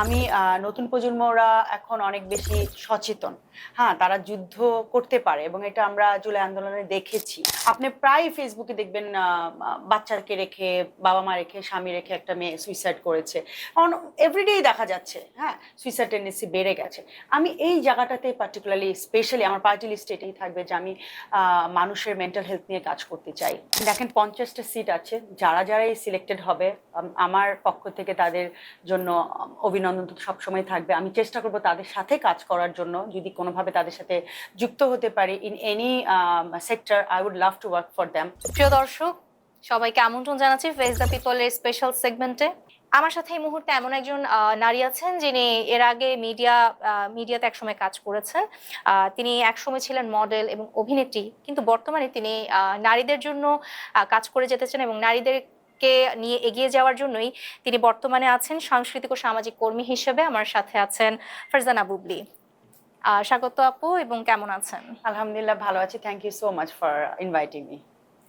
আমি নতুন প্রজন্মরা এখন অনেক বেশি সচেতন। হ্যাঁ, তারা যুদ্ধ করতে পারে এবং এটা আমরা জুলাই আন্দোলনে দেখেছি। আপনি প্রায় ফেসবুকে দেখবেন বাচ্চাকে রেখে, বাবা মা রেখে, স্বামী রেখে একটা মেয়ে সুইসাইড করেছে। এভরিডেই দেখা যাচ্ছে, হ্যাঁ, সুইসাইড টেন্ডেন্সি বেড়ে গেছে। আমি এই জায়গাটাতে পার্টিকুলারলি স্পেশালি আমার পার্টি লিস্টে এটাই থাকবে যে আমি মানুষের মেন্টাল হেলথ নিয়ে কাজ করতে চাই। দেখেন 50টা সিট আছে, যারা যারাই সিলেক্টেড হবে আমার পক্ষ থেকে তাদের জন্য অভিনন্দন তো সবসময় থাকবে। আমি চেষ্টা করব তাদের সাথে কাজ করার জন্য, যদি কোনোভাবে তাদের সাথে যুক্ত হতে পারি in any sector, I would love to work for them. প্রিয় দর্শক, সবাইকে আমন্ত্রণ জানাচ্ছি ফেস দ্য পিপলের স্পেশাল সেগমেন্টে। আমার সাথে এই মুহূর্তে এমন একজন নারী আছেন যিনি এর আগে মিডিয়াতে একসময় কাজ করেছেন। তিনি একসময় ছিলেন মডেল এবং অভিনেত্রী, কিন্তু বর্তমানে তিনি নারীদের জন্য কাজ করে যেতে চান এবং নারীদেরকে নিয়ে এগিয়ে যাওয়ার জন্যই তিনি বর্তমানে আছেন সাংস্কৃতিক ও সামাজিক কর্মী হিসেবে। আমার সাথে আছেন ফারজানা বুবলি। স্বাগত আপু, এবং কেমন আছেন? আলহামদুলিল্লাহ, ভালো আছি। Thank you so much for inviting me.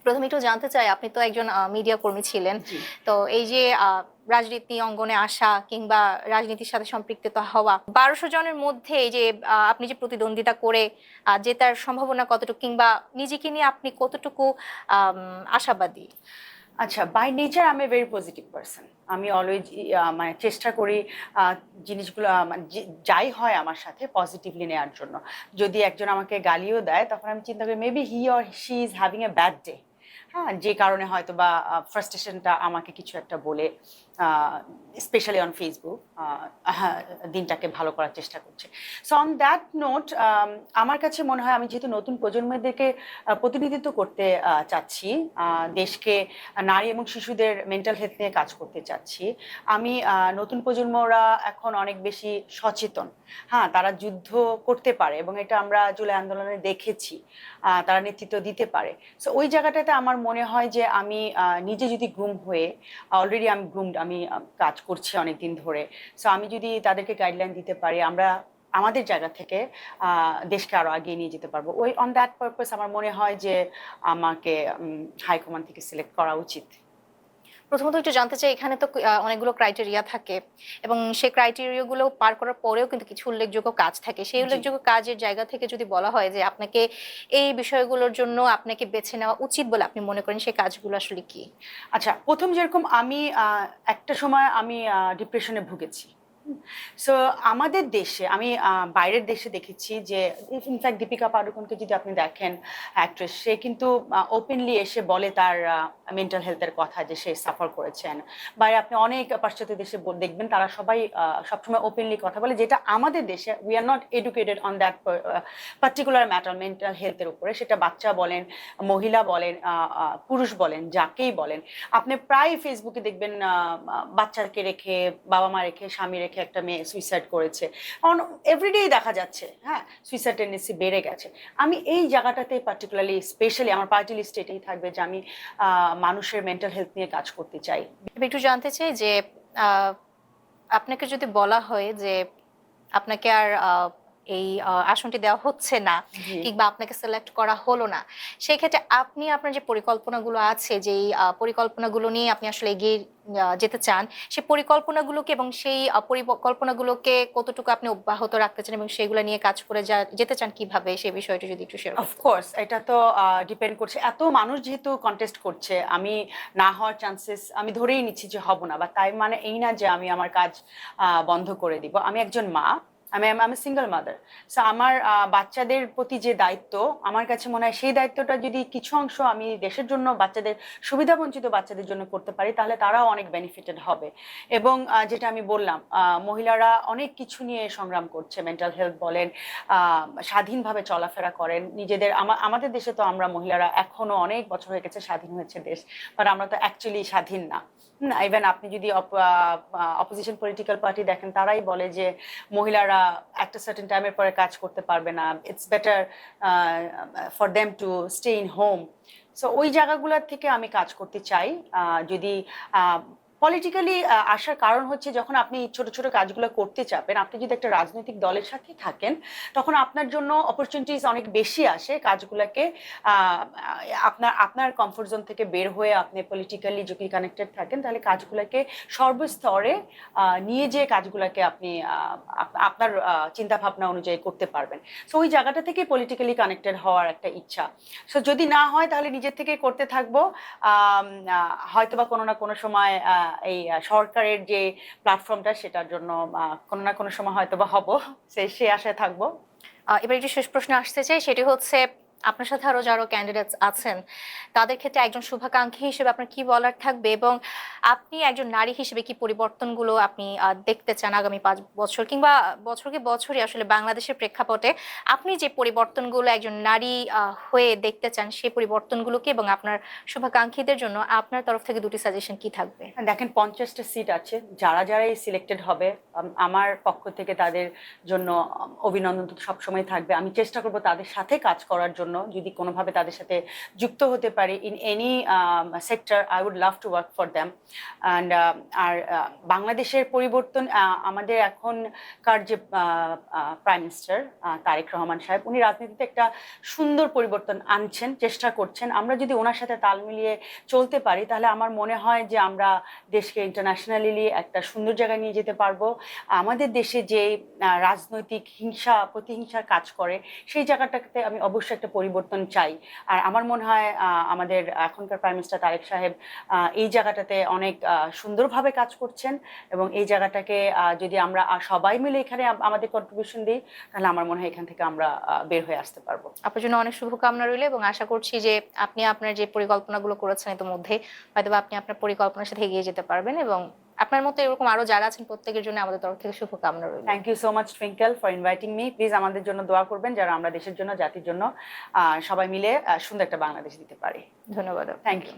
প্রথমে একটু জানতে চাই, আপনি তো একজন মিডিয়া কর্মী ছিলেন, জি। তো এই যে রাজনীতি অঙ্গনে আসা কিংবা রাজনীতির সাথে সম্পৃক্ততা হওয়া, 1200 জনের মধ্যে এই যে আপনি যে প্রতিদ্বন্দ্বিতা করে জেতার সম্ভাবনা কতটুকু, কিংবা নিজেকে নিয়ে আপনি কতটুকু আশাবাদী? আচ্ছা, বাই নেচার আমি ভেরি পজিটিভ পার্সন। আমি অলওয়েজ মানে চেষ্টা করি জিনিসগুলো মানে যাই হয় আমার সাথে পজিটিভলি নেওয়ার জন্য। যদি একজন আমাকে গালিও দেয়, তখন আমি চিন্তা করি maybe he or she is having a bad day. হ্যাঁ, যে কারণে হয়তো বা ফ্রাস্ট্রেশনটা আমাকে কিছু একটা বলে, স্পেশালি অন ফেসবুক, হ্যাঁ, দিনটাকে ভালো করার চেষ্টা করছে। সো অন দ্যাট নোট, আমার কাছে মনে হয় আমি যেহেতু নতুন প্রজন্মদেরকে প্রতিনিধিত্ব করতে চাচ্ছি, দেশকে নারী এবং শিশুদের মেন্টাল হেলথ নিয়ে কাজ করতে চাচ্ছি। আমি নতুন প্রজন্মরা এখন অনেক বেশি সচেতন। হ্যাঁ, তারা যুদ্ধ করতে পারে এবং এটা আমরা জুলাই আন্দোলনে দেখেছি। তারা নেতৃত্ব দিতে পারে। সো ওই জায়গাটাতে আমার মনে হয় যে আমি নিজে যদি গ্রুম হয়ে, অলরেডি আমি গ্রুমড, আমি কাজ করছি অনেকদিন ধরে। সো আমি যদি তাদেরকে গাইডলাইন দিতে পারি, আমরা আমাদের জায়গা থেকে দেশকে আরো এগিয়ে নিয়ে যেতে পারবো। ওই অন দ্যাট পারপাস আমার মনে হয় যে আমাকে হাইকমান্ড থেকে সিলেক্ট করা উচিত। প্রথমত একটু জানতে চাই, এখানে তো অনেকগুলো ক্রাইটেরিয়া থাকে এবং সেই ক্রাইটেরিয়াগুলো পার করার পরেও কিন্তু কিছু উল্লেখযোগ্য কাজ থাকে। সেই জি। উল্লেখযোগ্য কাজের জায়গা থেকে যদি বলা হয় যে আপনাকে এই বিষয়গুলোর জন্য আপনাকে বেছে নেওয়া উচিত বলে আপনি মনে করেন, সেই কাজগুলো আসলে কি? আচ্ছা, প্রথম যেরকম আমি একটা সময় আমি ডিপ্রেশনে ভুগেছি। সো আমাদের দেশে আমি বাইরের দেশে দেখেছি যে ইনফ্যাক্ট দীপিকা পাডুকোনকে যদি আপনি দেখেন, অ্যাক্ট্রেস, সে কিন্তু ওপেনলি এসে বলে তার মেন্টাল হেলথের কথা, যে সে সাফার করেছেন। বাইরে আপনি অনেক পাশ্চাত্য দেশে দেখবেন তারা সবাই সবসময় ওপেনলি কথা বলে, যেটা আমাদের দেশে we are not educated on that particular matter, mental হেলথের উপরে। সেটা বাচ্চা বলেন, মহিলা বলেন, পুরুষ বলেন, যাকেই বলেন। আপনি প্রায় ফেসবুকে দেখবেন বাচ্চাকে রেখে, বাবা মা রেখে, স্বামী রেখে একটা মেয়ে সুইসাইড করেছে। এভরিডেই দেখা যাচ্ছে, হ্যাঁ, সুইসাইড টেন্ডেন্সি বেড়ে গেছে। আমি এই জায়গাটাতে পার্টিকুলারলি স্পেশালি আমার পার্টি লিস্টে এটাই থাকবে যে আমি মানুষের মেন্টাল হেলথ নিয়ে কাজ করতে চাই। আমি একটু জানতে চাই যে আহ, আপনাকে যদি বলা হয় যে আপনাকে আর এই আসনটি দেওয়া হচ্ছে না, জি। কিংবা আপনাকে সিলেক্ট করা হলো না, সেই ক্ষেত্রে আপনি আপনার যে পরিকল্পনাগুলো আছে, যে পরিকল্পনাগুলো নিয়ে আপনি আসলে এগিয়ে যেতে চান, সেই পরিকল্পনাগুলোকে এবং সেই পরিকল্পনাগুলোকে কতটুকু আপনি অব্যাহত রাখতে চান এবং সেগুলো নিয়ে কাজ করে যেতে চান কিভাবে, সেই বিষয়টা যদি একটু শেয়ার করতেন। অফকোর্স এটা তো ডিপেন্ড করছে। এত মানুষ যেহেতু কন্টেস্ট করছে, আমি না হওয়ার চান্সেস আমি ধরেই নিচ্ছি যে হব না, বা তাই মানে এই না যে আমি আমার কাজ বন্ধ করে দিব। আমি একজন মা, আমি সিঙ্গেল মাদার। সো আমার বাচ্চাদের প্রতি যে দায়িত্ব, আমার কাছে মনে হয় সেই দায়িত্বটা যদি কিছু অংশ আমি দেশের জন্য, বাচ্চাদের, সুবিধাবঞ্চিত বাচ্চাদের জন্য করতে পারি, তাহলে তারাও অনেক বেনিফিটেড হবে। এবং যেটা আমি বললাম, মহিলারা অনেক কিছু নিয়ে সংগ্রাম করছে, মেন্টাল হেলথ বলেন, স্বাধীনভাবে চলাফেরা করেন নিজেদের। আমাদের দেশে তো আমরা মহিলারা এখনো অনেক বছর হয়ে গেছে স্বাধীন হয়েছে দেশ, বাট আমরা তো অ্যাকচুয়ালি স্বাধীন না। ইভেন আপনি যদি অপোজিশন পলিটিক্যাল পার্টি দেখেন, তারাই বলে যে মহিলারা একটা সার্টেন টাইমের পরে কাজ করতে পারবে না, it's better for them to stay in home. So ওই জায়গাগুলোর থেকে আমি কাজ করতে চাই। যদি পলিটিক্যালি আসার কারণ হচ্ছে যখন আপনি ছোট ছোট কাজগুলো করতে চাপেন, আপনি যদি একটা রাজনৈতিক দলের সাথে থাকেন তখন আপনার জন্য অপরচুনিটিস অনেক বেশি আসে কাজগুলোকে আপনার আপনার কমফোর্ট জোন থেকে বের হয়ে আপনি পলিটিক্যালি যদি কানেক্টেড থাকেন তাহলে কাজগুলোকে সর্বস্তরে নিয়ে যেয়ে কাজগুলোকে আপনি আপনার চিন্তা ভাবনা অনুযায়ী করতে পারবেন। সো ওই জায়গাটা থেকে পলিটিক্যালি কানেক্টেড হওয়ার একটা ইচ্ছা। সো যদি না হয় তাহলে নিজের থেকে করতে থাকবো, হয়তোবা কোনো না কোনো সময় এই সরকারের যে প্ল্যাটফর্মটা সেটার জন্য কোনো না কোনো সময় হয়তোবা হব, সে আশায় থাকবো। এবার একটু শেষ প্রশ্ন আসতে চাই, সেটি হচ্ছে আপনার সাথে আরো যারা ক্যান্ডিডেটস আছেন তাদের ক্ষেত্রে একজন শুভাকাঙ্ক্ষী হিসেবে আপনার কি বলার থাকবে, এবং আপনি একজন নারী হিসেবে কি পরিবর্তনগুলো আপনি দেখতে চান আগামী 5 বছর কিংবা বছরকে বছরই আসলে বাংলাদেশের প্রেক্ষাপটে আপনি যে পরিবর্তনগুলো একজন নারী হয়ে দেখতে চান সেই পরিবর্তনগুলোকে, এবং আপনার শুভাকাঙ্ক্ষীদের জন্য আপনার তরফ থেকে দুটি সাজেশন কি থাকবে? দেখেন 50টা সিট আছে, যারা যারাই সিলেক্টেড হবে আমার পক্ষ থেকে তাদের জন্য অভিনন্দন তো সবসময় থাকবে। আমি চেষ্টা করব তাদের সাথে কাজ করার জন্য, যদি কোনোভাবে তাদের সাথে যুক্ত হতে পারি in any sector, I would love to work for them. And আর বাংলাদেশের পরিবর্তন, আমাদের এখনকার যে প্রাইম মিনিস্টার তারেক রহমান সাহেব, উনি রাজনীতিতে একটা সুন্দর পরিবর্তন আনছেন, চেষ্টা করছেন। আমরা যদি ওনার সাথে তাল মিলিয়ে চলতে পারি তাহলে আমার মনে হয় যে আমরা দেশকে ইন্টারন্যাশনালি একটা সুন্দর জায়গায় নিয়ে যেতে পারবো। আমাদের দেশে যে রাজনৈতিক হিংসা প্রতিহিংসার কাজ করে সেই জায়গাটাতে আমি অবশ্যই একটা পরিবর্তন চাই। আর আমার মনে হয় আমাদের এখনকার প্রাইম মিনিস্টার তারেক সাহেব এই জায়গাটাতে অনেক সুন্দরভাবে কাজ করছেন, এবং এই জায়গাটাকে যদি আমরা সবাই মিলে এখানে আমাদের কন্ট্রিবিউশন দিই তাহলে আমার মনে হয় এখান থেকে আমরা বের হয়ে আসতে পারবো। আপনার জন্য অনেক শুভকামনা রইল, এবং আশা করছি যে আপনি আপনার যে পরিকল্পনাগুলো করেছেন ইতিমধ্যে হয়তো আপনি আপনার পরিকল্পনার সাথে এগিয়ে যেতে পারবেন, এবং আপনার মতো এরকম আরো যারা আছেন প্রত্যেকের জন্য আমাদের তরফ থেকে শুভকামনা রইল। Thank you so much Twinkle for inviting me. Please আমাদের জন্য দোয়া করবেন, যারা আমরা দেশের জন্য জাতির জন্য সবাই মিলে সুন্দর একটা বাংলাদেশ দিতে পারি। ধন্যবাদ। Thank you.